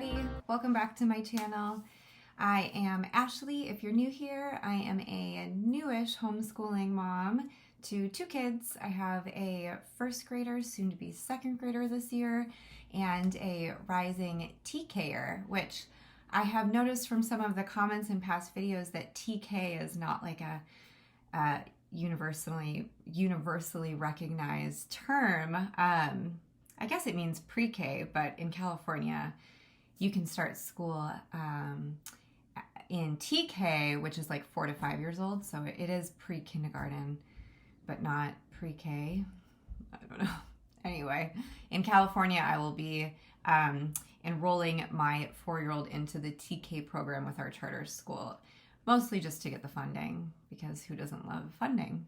everybody, welcome back to my channel. I am Ashley. If you're new here, I am a newish homeschooling mom to two kids. I have a first grader, soon to be second grader this year, and a rising TKer, which I have noticed from some of the comments in past videos that TK is not like a universally recognized term. I guess it means pre-K, but in California, you can start school in TK, which is like 4 to 5 years old. So it is pre-kindergarten, but not pre-K. I don't know. Anyway, in California, I will be enrolling my 4-year-old into the TK program with our charter school, mostly just to get the funding, because who doesn't love funding?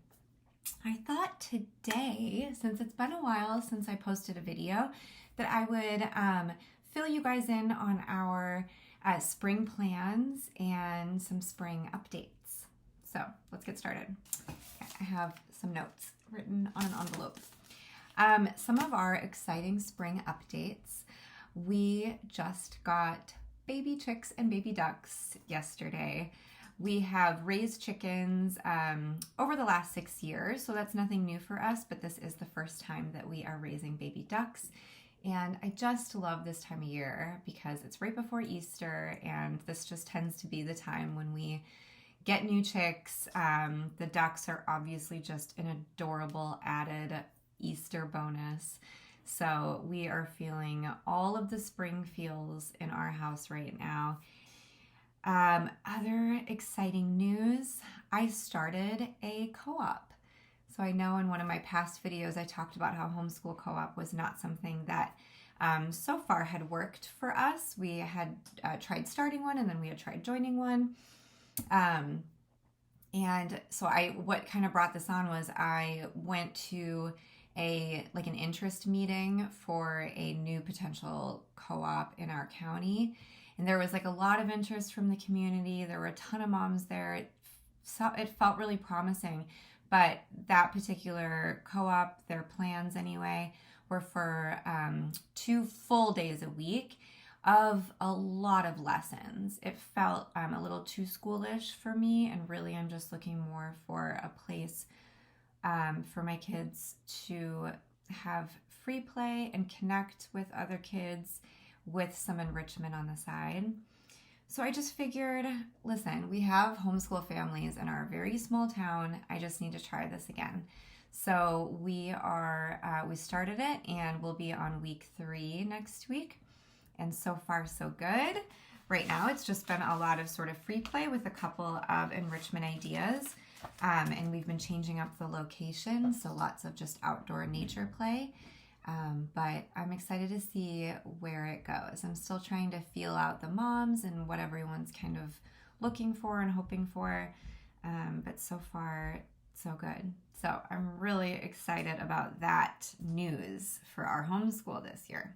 I thought today, since it's been a while since I posted a video, that I would fill you guys in on our spring plans and some spring updates. So let's get started. Okay, I have some notes written on an envelope. Some of our exciting spring updates. We just got baby chicks and baby ducks yesterday. We have raised chickens over the last 6 years, so that's nothing new for us, but this is the first time that we are raising baby ducks. And I just love this time of year because it's right before Easter, and this just tends to be the time when we get new chicks. The ducks are obviously just an adorable added Easter bonus. So we are feeling all of the spring feels in our house right now. Other exciting news, I started a co-op. So I know in one of my past videos I talked about how homeschool co-op was not something that so far had worked for us. We had tried starting one, and then we had tried joining one. And so what kind of brought this on was I went to an interest meeting for a new potential co-op in our county. And there was like a lot of interest from the community. There were a ton of moms there. It felt really promising. But that particular co-op, their plans anyway, were for 2 full days a week of a lot of lessons. It felt a little too schoolish for me, and really I'm just looking more for a place for my kids to have free play and connect with other kids with some enrichment on the side. So I just figured, listen, we have homeschool families in our very small town. I just need to try this again. So we started it, and we'll be on week 3 next week. And so far, so good. Right now, it's just been a lot of sort of free play with a couple of enrichment ideas. And we've been changing up the location, so lots of just outdoor nature play. But I'm excited to see where it goes. I'm still trying to feel out the moms and what everyone's kind of looking for and hoping for. But so far, so good. So I'm really excited about that news for our homeschool this year.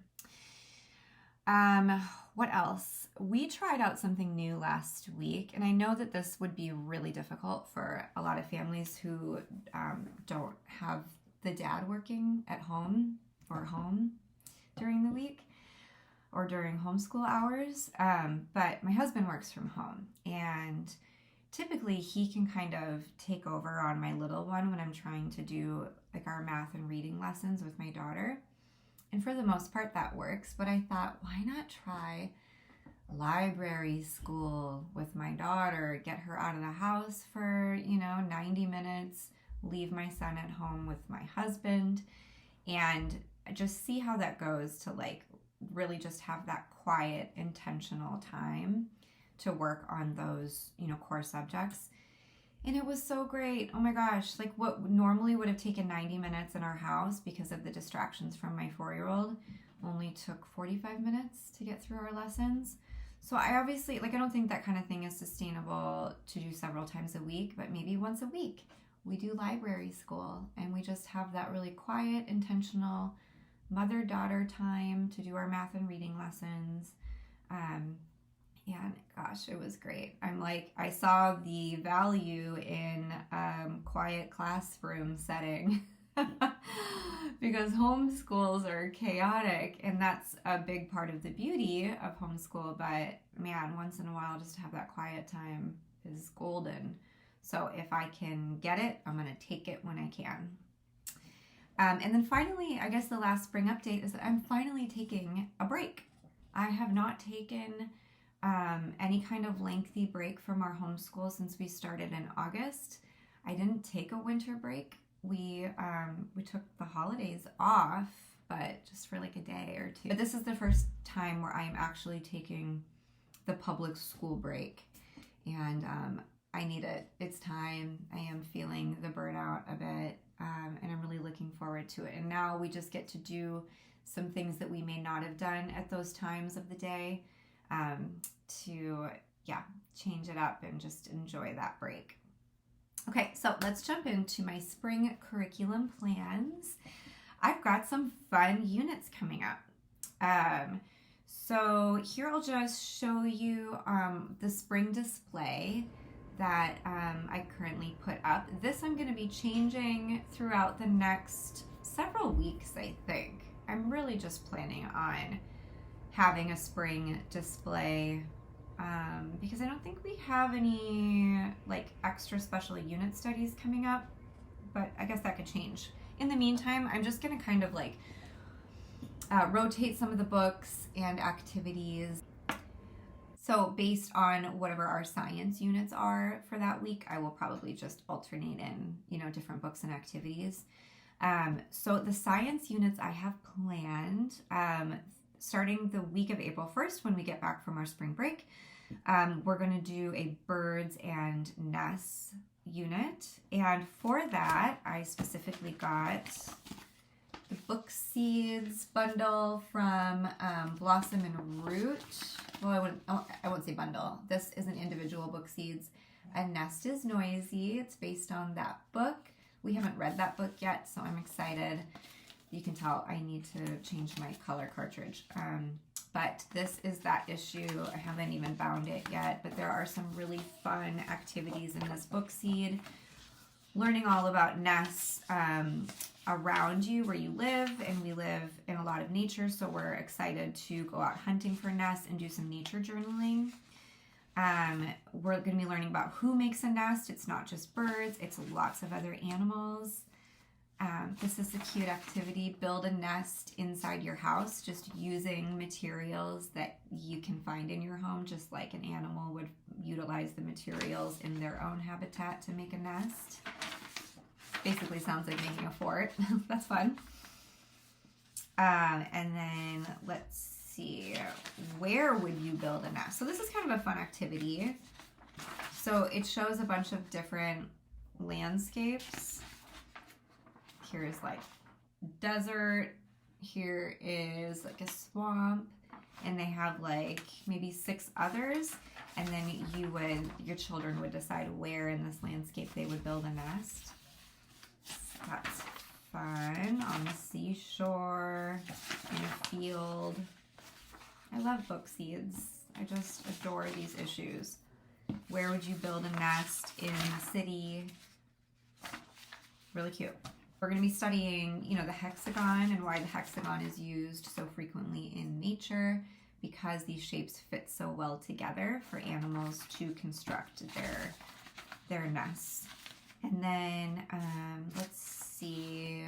What else? We tried out something new last week, and I know that this would be really difficult for a lot of families who don't have the dad working at home or home during the week or during homeschool hours. But my husband works from home, and typically he can kind of take over on my little one when I'm trying to do like our math and reading lessons with my daughter. And for the most part that works, but I thought, why not try library school with my daughter, get her out of the house for, 90 minutes, leave my son at home with my husband, and just see how that goes to like really just have that quiet, intentional time to work on those, core subjects. And it was so great. Oh my gosh, like what normally would have taken 90 minutes in our house because of the distractions from my 4-year-old only took 45 minutes to get through our lessons. So I obviously, I don't think that kind of thing is sustainable to do several times a week, but maybe once a week we do library school and we just have that really quiet, intentional mother-daughter time to do our math and reading lessons. And gosh, it was great. I saw the value in quiet classroom setting because homeschools are chaotic, and that's a big part of the beauty of homeschool. But man, once in a while, just to have that quiet time is golden. So if I can get it, I'm going to take it when I can. And then finally, I guess the last spring update is that I'm finally taking a break. I have not taken any kind of lengthy break from our homeschool since we started in August. I didn't take a winter break. We took the holidays off, but just for like a day or two. But this is the first time where I am actually taking the public school break, and I need it. It's time. I am feeling the burnout a bit, and I'm really looking forward to it. And now we just get to do some things that we may not have done at those times of the day, to change it up and just enjoy that break. Okay, so let's jump into my spring curriculum plans. I've got some fun units coming up. So here I'll just show you the spring display that I currently put up. This I'm going to be changing throughout the next several weeks, I think. I'm really just planning on having a spring display because I don't think we have any like extra special unit studies coming up, but I guess that could change. In the meantime, I'm just going to kind of like rotate some of the books and activities. So based on whatever our science units are for that week, I will probably just alternate in, different books and activities. So the science units I have planned, starting the week of April 1st when we get back from our spring break, we're going to do a birds and nests unit. And for that, I specifically got the book seeds bundle from Blossom and Root. Well, I won't say bundle. This is an individual book seeds. A Nest is Noisy. It's based on that book. We haven't read that book yet, so I'm excited. You can tell I need to change my color cartridge. But this is that issue. I haven't even bound it yet, but there are some really fun activities in this book seed. Learning all about nests around you where you live, and we live in a lot of nature, so we're excited to go out hunting for nests and do some nature journaling. We're going to be learning about who makes a nest. It's not just birds, it's lots of other animals. This is a cute activity. Build a nest inside your house just using materials that you can find in your home, just like an animal would utilize the materials in their own habitat to make a nest. Basically sounds like making a fort. That's fun. And then let's see, where would you build a nest? So this is kind of a fun activity. So it shows a bunch of different landscapes. Here's like desert. Here is like a swamp, and they have like maybe 6 others. And then your children would decide where in this landscape they would build a nest. That's fun. On the seashore, in a field. I love book seeds. I just adore these issues. Where would you build a nest in the city? Really cute. We're going to be studying, the hexagon and why the hexagon is used so frequently in nature, because these shapes fit so well together for animals to construct their nests. And then let's see,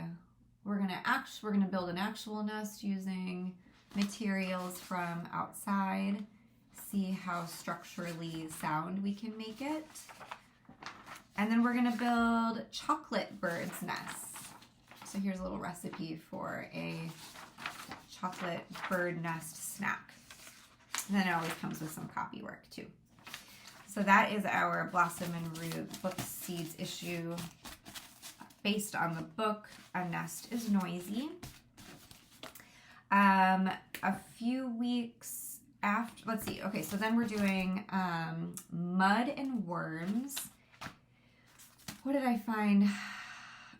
we're gonna build an actual nest using materials from outside. See how structurally sound we can make it. And then we're gonna build chocolate birds' nests. So here's a little recipe for a chocolate bird nest snack. And then it always comes with some copy work too. So that is our Blossom and Root book seeds issue based on the book A Nest is Noisy. A few weeks after, let's see, okay, so then we're doing Mud and Worms. What did I find?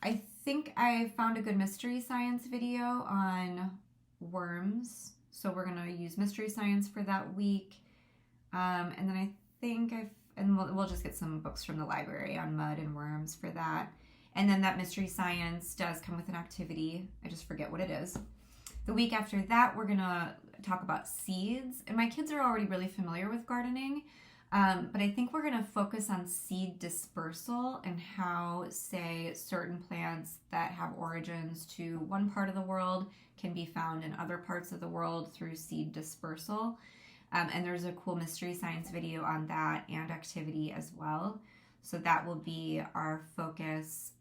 I think I found a good mystery science video on worms. So we're gonna use mystery science for that week. And then I think we'll just get some books from the library on mud and worms for that. And then that mystery science does come with an activity. I just forget what it is. The week after that, we're gonna talk about seeds. And my kids are already really familiar with gardening, but I think we're gonna focus on seed dispersal and how, say, certain plants that have origins to one part of the world can be found in other parts of the world through seed dispersal. And there's a cool mystery science video on that and activity as well. So that will be our focus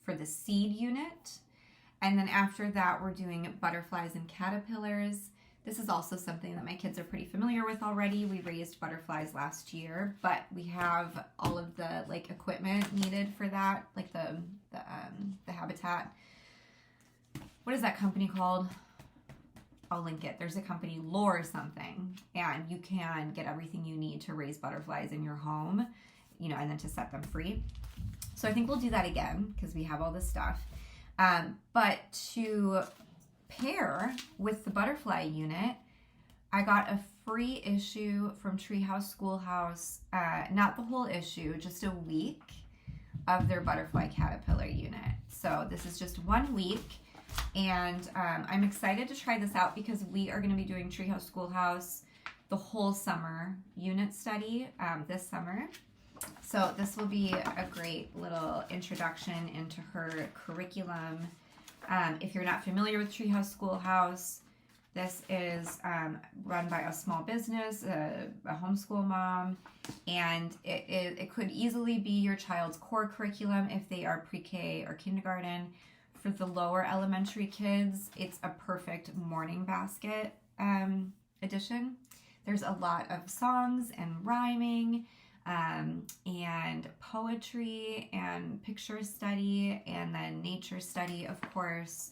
for the seed unit. And then after that, we're doing butterflies and caterpillars. This is also something that my kids are pretty familiar with already. We raised butterflies last year, but we have all of the like equipment needed for that, like the habitat. What is that company called? I'll link it. There's a company, Lure something, and you can get everything you need to raise butterflies in your home, you know, and then to set them free. So I think we'll do that again because we have all this stuff. But to pair with the butterfly unit, I got a free issue from Treehouse, Schoolhouse, not the whole issue, just a week of their butterfly caterpillar unit. So this is just 1 week. And I'm excited to try this out because we are going to be doing Treehouse Schoolhouse the whole summer unit study this summer. So this will be a great little introduction into her curriculum. If you're not familiar with Treehouse Schoolhouse, this is run by a small business, a homeschool mom, and it could easily be your child's core curriculum if they are pre-K or kindergarten. For the lower elementary kids, it's a perfect morning basket edition. There's a lot of songs and rhyming and poetry and picture study and then nature study, of course.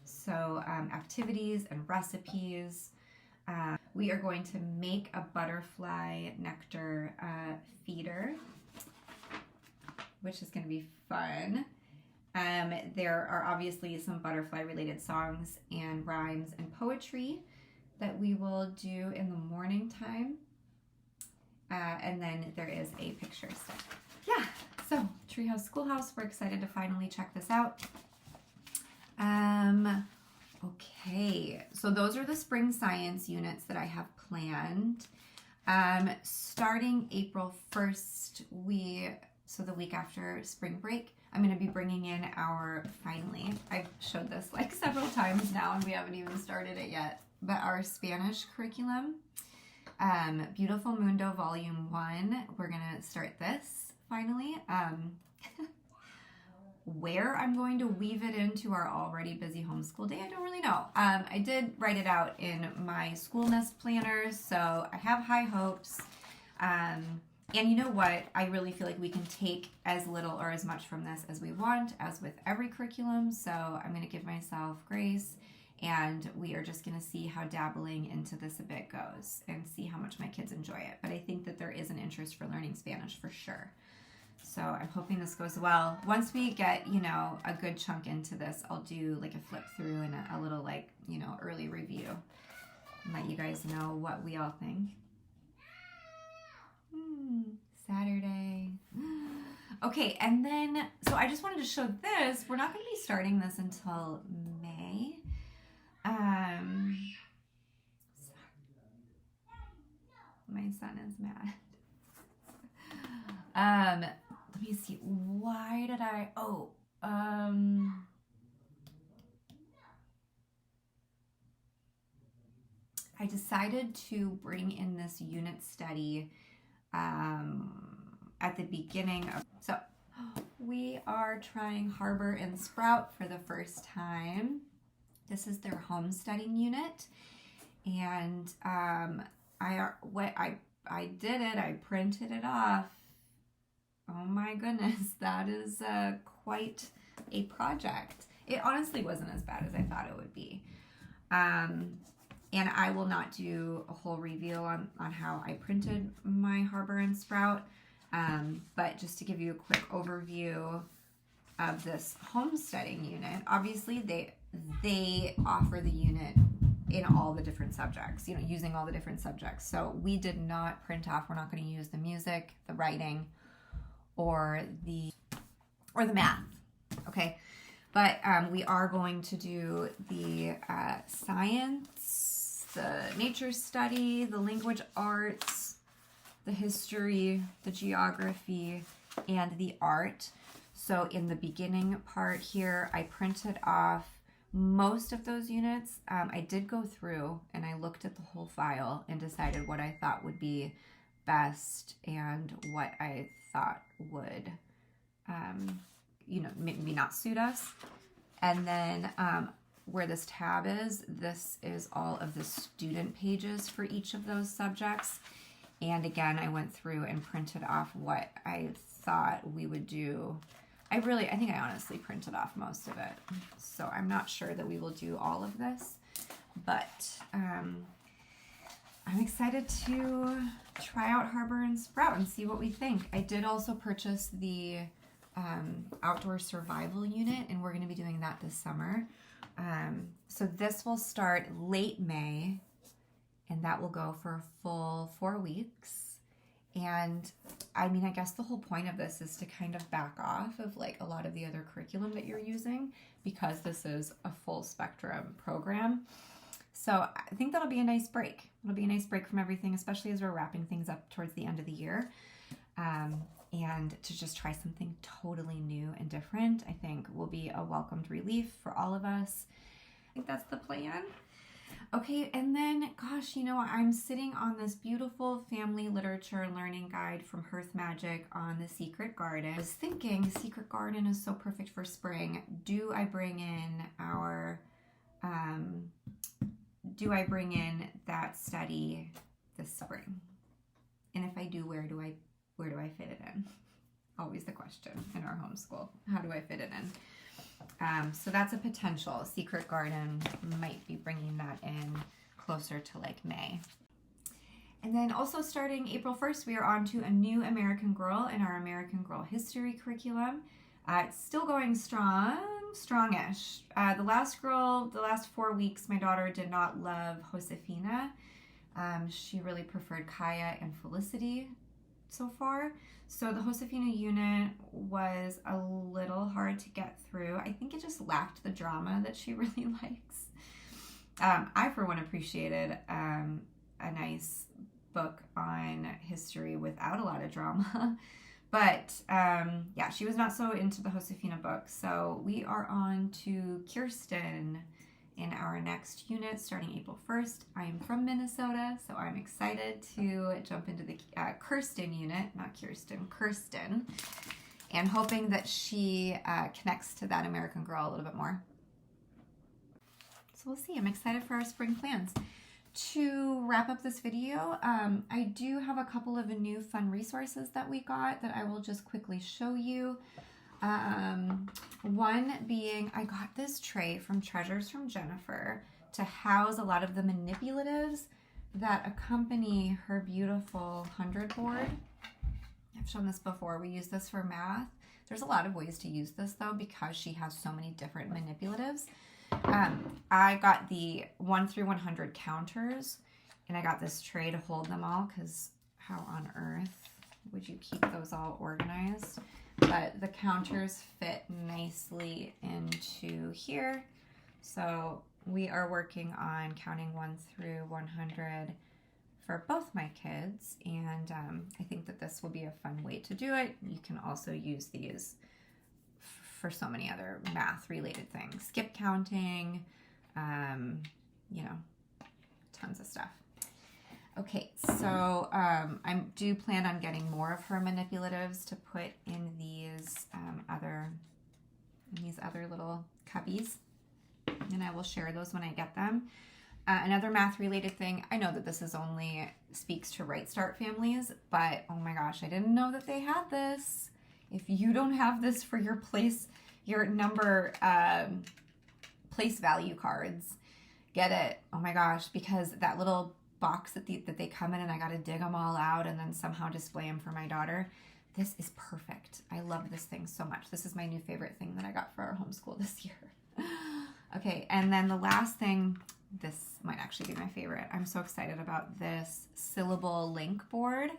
So activities and recipes. We are going to make a butterfly nectar feeder, which is going to be fun. There are obviously some butterfly related songs and rhymes and poetry that we will do in the morning time. And then there is a picture study. Yeah, so Treehouse Schoolhouse, we're excited to finally check this out. Okay, so those are the spring science units that I have planned. Starting April 1st, so the week after spring break, I'm going to be bringing in finally, I've showed this like several times now and we haven't even started it yet, but our Spanish curriculum, Beautiful Mundo Volume 1, we're going to start this finally. Where I'm going to weave it into our already busy homeschool day, I don't really know. I did write it out in my school nest planners, so I have high hopes. And you know what? I really feel like we can take as little or as much from this as we want, as with every curriculum. So I'm going to give myself grace, and we are just going to see how dabbling into this a bit goes and see how much my kids enjoy it. But I think that there is an interest for learning Spanish for sure. So I'm hoping this goes well. Once we get, you know, a good chunk into this, I'll do like a flip through and a little like, you know, early review and let you guys know what we all think. Saturday. Okay, and then, so I just wanted to show this. We're not going to be starting this until May. My son is mad. Let me see. Why did I, I decided to bring in this unit study at the beginning of, so we are trying Harbor and Sprout for the first time. This is their homesteading unit, and I did it. I printed it off. Oh my goodness, that is quite a project. It honestly wasn't as bad as I thought it would be. And I will not do a whole reveal on how I printed my Harbor and Sprout, but just to give you a quick overview of this homesteading unit. Obviously, they offer the unit in all the different subjects, you know, using all the different subjects. So we did not print off, we're not going to use the music, the writing, or the or the math, okay? But we are going to do the science, the nature study, the language arts, the history, the geography, and the art. So in the beginning part here, I printed off most of those units. I did go through and I looked at the whole file and decided what I thought would be best and what I thought would, maybe not suit us. And then where this tab is, this is all of the student pages for each of those subjects. And again, I went through and printed off what I thought we would do. I think I honestly printed off most of it. So I'm not sure that we will do all of this, but I'm excited to try out Harbor and Sprout and see what we think. I did also purchase the outdoor survival unit, and we're going to be doing that this summer. So this will start late May, and that will go for a full 4 weeks. And I mean, I guess the whole point of this is to kind of back off of like a lot of the other curriculum that you're using, because this is a full spectrum program. So I think that'll be a nice break. It'll be a nice break from everything, especially as we're wrapping things up towards the end of the year. And to just try something totally new and different, I think will be a welcomed relief for all of us. I think that's the plan. Okay, and then, gosh, I'm sitting on this beautiful family literature learning guide from Hearth Magic on the Secret Garden. I was thinking Secret Garden is so perfect for spring. Do I bring in that study this spring? And if I do, where do I fit it in? Always the question in our homeschool. How do I fit it in? So that's a potential. Secret Garden might be bringing that in closer to like May. And then also starting April 1st, we are on to a new American Girl in our American Girl history curriculum. It's still going strongish. The last 4 weeks, my daughter did not love Josefina. She really preferred Kaya and Felicity so far. So the Josefina unit was a little hard to get through. I think it just lacked the drama that she really likes. I, for one, appreciated a nice book on history without a lot of drama. But yeah, she was not so into the Josefina book. So we are on to Kirsten in our next unit starting April 1st. I am from Minnesota, so I'm excited to jump into the Kirsten unit, not Kirsten, Kirsten, and hoping that she connects to that American Girl a little bit more. So we'll see. I'm excited for our spring plans. To wrap up this video, I do have a couple of new fun resources that we got that I will just quickly show you. One being, I got this tray from Treasures from Jennifer to house a lot of the manipulatives that accompany her beautiful 100 board. I've shown this before. We use this for math. There's a lot of ways to use this though, because she has so many different manipulatives. I got the 1 through 100 counters, and I got this tray to hold them all, because how on earth would you keep those all organized? But the counters fit nicely into here. So we are working on counting 1 through 100 for both my kids. And I think that this will be a fun way to do it. You can also use these for so many other math related things. Skip counting, tons of stuff. Okay, so I do plan on getting more of her manipulatives to put in these other little cubbies, and I will share those when I get them. Another math-related thing, I know that this only speaks to Right Start families, but oh my gosh, I didn't know that they had this. If you don't have this for your number place value cards, get it. Oh my gosh, because that little box that they come in, and I got to dig them all out and then somehow display them for my daughter. This is perfect. I love this thing so much. This is my new favorite thing that I got for our homeschool this year. Okay, and then the last thing, this might actually be my favorite. I'm so excited about this syllable link board.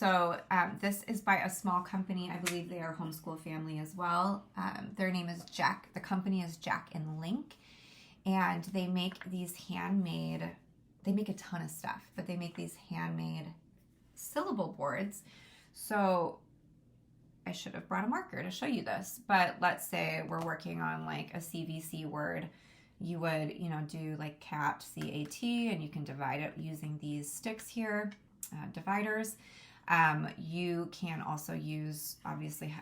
So this is by a small company. I believe they are Homeschool Family as well. Their name is Jack. The company is Jack and Link. And they make these handmade, they make a ton of stuff, but they make these handmade syllable boards. So I should have brought a marker to show you this, but let's say we're working on like a CVC word. You would, do like cat, C-A-T, and you can divide it using these sticks here, dividers. You can also use, obviously,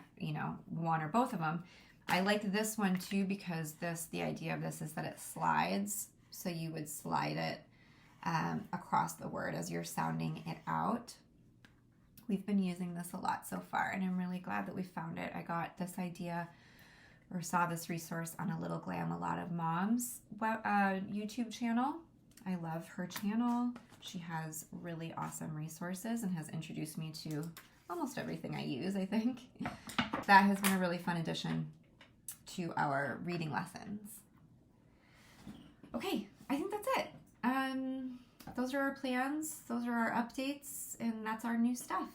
one or both of them. I like this one too because the idea of this is that it slides. So you would slide it across the word as you're sounding it out. We've been using this a lot so far, and I'm really glad that we found it. I got this idea or saw this resource on A Little Glam, A Lot of Moms YouTube channel. I love her channel. She has really awesome resources and has introduced me to almost everything I use, I think. That has been a really fun addition to our reading lessons. Okay, I think that's it. Those are our plans, those are our updates, and that's our new stuff.